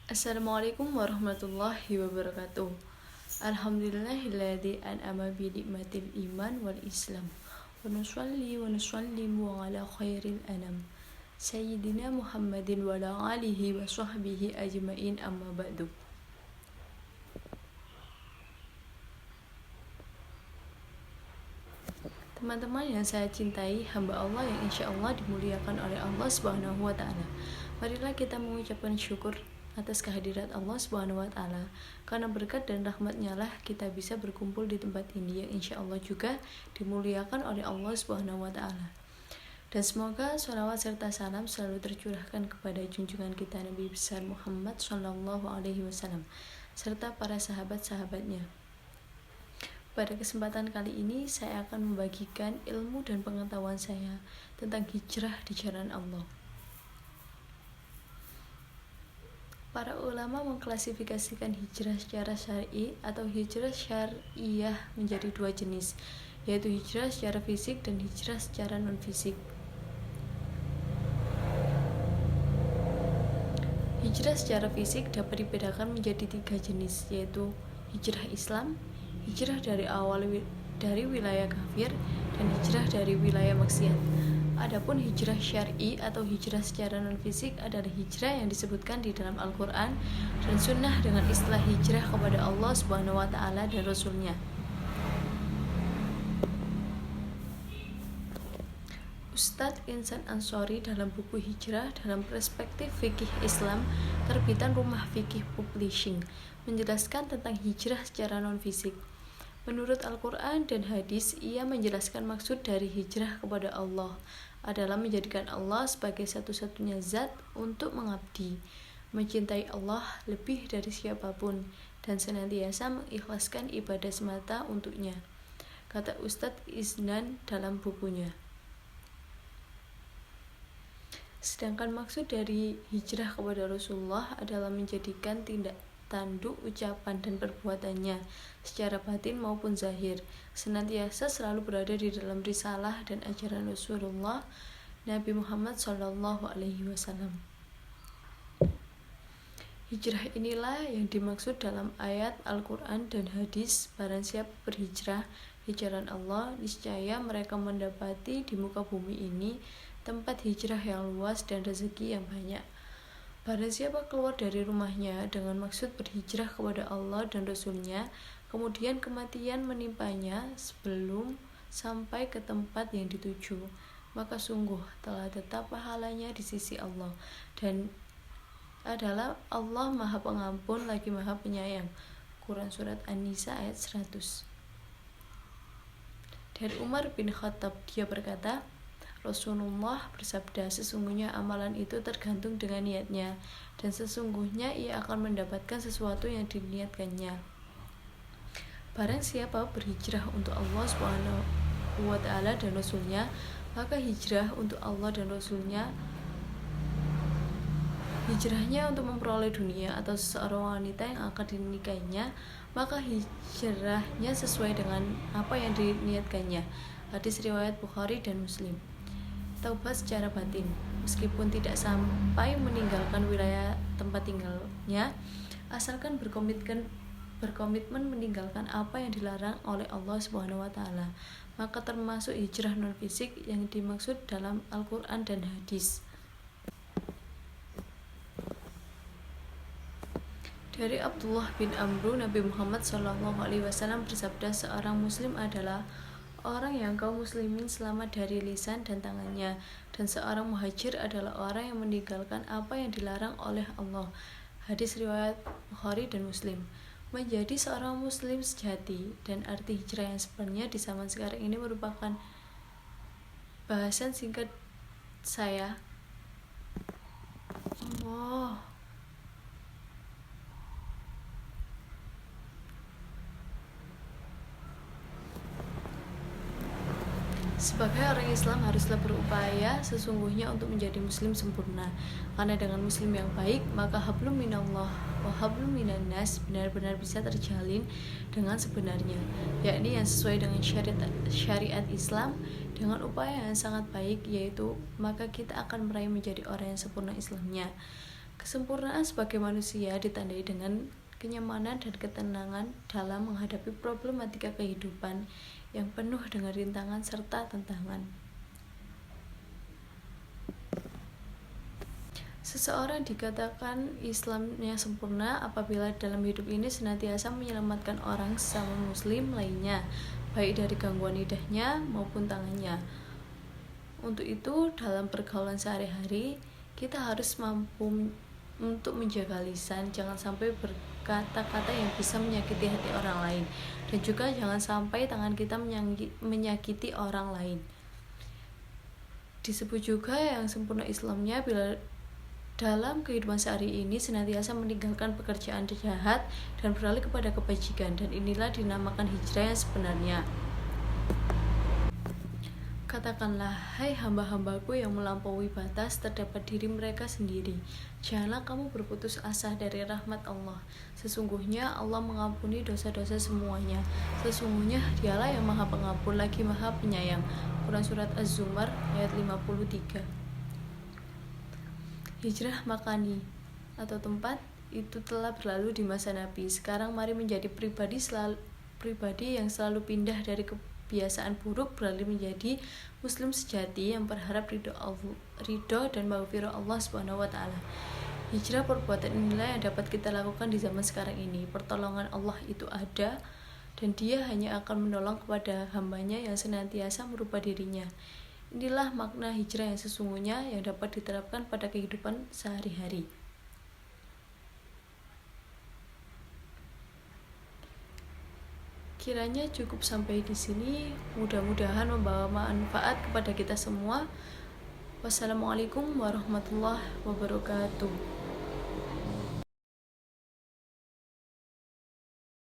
Assalamualaikum warahmatullahi wabarakatuh. Alhamdulillahilladzi an'ama bi nikmatil iman wal islam. Wa nusalli wa nusallimu ala khairil anam. Sayyidina Muhammadin wa ala alihi wa sahbihi ajmain amma ba'du. Teman-teman yang saya cintai, hamba Allah yang insya Allah dimuliakan oleh Allah Subhanahu wa Ta'ala. Marilah kita mengucapkan syukur atas kehadirat Allah Subhanahu wa Ta'ala. Karena berkat dan rahmatnya lah kita bisa berkumpul di tempat ini yang insya Allah juga dimuliakan oleh Allah Subhanahu wa Ta'ala. Dan semoga sholawat serta salam selalu tercurahkan kepada junjungan kita Nabi besar Muhammad Sallallahu Alaihi Wasallam serta para sahabat-sahabatnya. Pada kesempatan kali ini saya akan membagikan ilmu dan pengetahuan saya tentang hijrah di jalan Allah. Para ulama mengklasifikasikan hijrah secara syar'i atau hijrah syariah menjadi dua jenis, yaitu hijrah secara fisik dan hijrah secara non-fisik. Hijrah secara fisik dapat dibedakan menjadi tiga jenis, yaitu hijrah Islam, hijrah dari wilayah kafir, dan hijrah dari wilayah maksiat. Adapun hijrah syar'i atau hijrah secara non-fisik adalah hijrah yang disebutkan di dalam Al-Quran dan Sunnah dengan istilah hijrah kepada Allah Subhanahu wa Ta'ala dan Rasul-Nya. Ustadz Insan Ansori dalam buku Hijrah dalam Perspektif Fikih Islam terbitan Rumah Fikih Publishing menjelaskan tentang hijrah secara non-fisik. Menurut Al-Quran dan hadis, ia menjelaskan maksud dari hijrah kepada Allah adalah menjadikan Allah sebagai satu-satunya zat untuk mengabdi, mencintai Allah lebih dari siapapun, dan senantiasa mengikhlaskan ibadah semata untuknya, kata Ustadz Isnan dalam bukunya. Sedangkan maksud dari hijrah kepada Rasulullah adalah menjadikan tindak tanduk ucapan dan perbuatannya secara batin maupun zahir senantiasa selalu berada di dalam risalah dan ajaran Rasulullah Nabi Muhammad Sallallahu Alaihi Wasallam. Hijrah inilah yang dimaksud dalam ayat Al-Quran dan hadis. Barang siapa berhijrah di jalan Allah, niscaya mereka mendapati di muka bumi ini tempat hijrah yang luas dan rezeki yang banyak. Barang siapa keluar dari rumahnya dengan maksud berhijrah kepada Allah dan Rasul-Nya, kemudian kematian menimpanya sebelum sampai ke tempat yang dituju, maka sungguh telah tetap pahalanya di sisi Allah, dan adalah Allah Maha Pengampun lagi Maha Penyayang. Quran Surat An-Nisa ayat 100. Dari Umar bin Khattab, dia berkata, Rasulullah bersabda, sesungguhnya amalan itu tergantung dengan niatnya, dan sesungguhnya ia akan mendapatkan sesuatu yang diniatkannya. Barang siapa berhijrah untuk Allah Subhanahu wa Ta'ala dan Rasul-Nya, maka hijrah untuk Allah dan Rasul-Nya, hijrahnya untuk memperoleh dunia atau seseorang wanita yang akan dinikahinya, maka hijrahnya sesuai dengan apa yang diniatkannya. Hadis riwayat Bukhari dan Muslim. Taubat secara batin, meskipun tidak sampai meninggalkan wilayah tempat tinggalnya, asalkan berkomitmen meninggalkan apa yang dilarang oleh Allah Subhanahu wa Ta'ala, maka termasuk hijrah non fisik yang dimaksud dalam Al-Quran dan hadis. Dari Abdullah bin Amru, Nabi Muhammad SAW bersabda, seorang muslim adalah orang yang kaum muslimin selamat dari lisan dan tangannya, dan seorang muhajir adalah orang yang meninggalkan apa yang dilarang oleh Allah. Hadis riwayat Bukhari dan Muslim. Menjadi seorang muslim sejati dan arti hijrah yang sebenarnya di zaman sekarang ini merupakan bahasan singkat saya. Sebagai orang Islam haruslah berupaya sesungguhnya untuk menjadi muslim sempurna, karena dengan muslim yang baik maka hablum minallah wa hablum minannas benar-benar bisa terjalin dengan sebenarnya, yakni yang sesuai dengan syariat Islam dengan upaya yang sangat baik, yaitu maka kita akan meraih menjadi orang yang sempurna Islamnya. Kesempurnaan sebagai manusia ditandai dengan kenyamanan dan ketenangan dalam menghadapi problematika kehidupan yang penuh dengan rintangan serta tantangan. Seseorang dikatakan Islamnya sempurna apabila dalam hidup ini senantiasa menyelamatkan orang sesama muslim lainnya, baik dari gangguan lidahnya maupun tangannya. Untuk itu, dalam pergaulan sehari-hari, kita harus mampu untuk menjaga lisan, jangan sampai berkata-kata yang bisa menyakiti hati orang lain, dan juga jangan sampai tangan kita menyakiti orang lain. Disebut juga yang sempurna Islamnya bila dalam kehidupan sehari ini senantiasa meninggalkan pekerjaan jahat dan beralih kepada kebajikan, dan inilah dinamakan hijrah yang sebenarnya. Katakanlah, hai hamba-hambaku yang melampaui batas terdapat diri mereka sendiri. Janganlah kamu berputus asa dari rahmat Allah. Sesungguhnya Allah mengampuni dosa-dosa semuanya. Sesungguhnya Dialah yang Maha Pengampun lagi Maha Penyayang. Quran Surat Az-Zumar ayat 53. Hijrah makani atau tempat itu telah berlalu di masa Nabi. Sekarang mari menjadi pribadi yang selalu pindah dari kebiasaan buruk beralih menjadi muslim sejati yang berharap ridho dan maghfirah Allah Subhanahu wa taala. Hijrah perbuatan inilah yang dapat kita lakukan di zaman sekarang ini. Pertolongan Allah itu ada dan Dia hanya akan menolong kepada hambanya yang senantiasa merubah dirinya. Inilah makna hijrah yang sesungguhnya yang dapat diterapkan pada kehidupan sehari-hari. Kiranya cukup sampai di sini. Mudah-mudahan membawa manfaat kepada kita semua. Wassalamualaikum warahmatullahi wabarakatuh.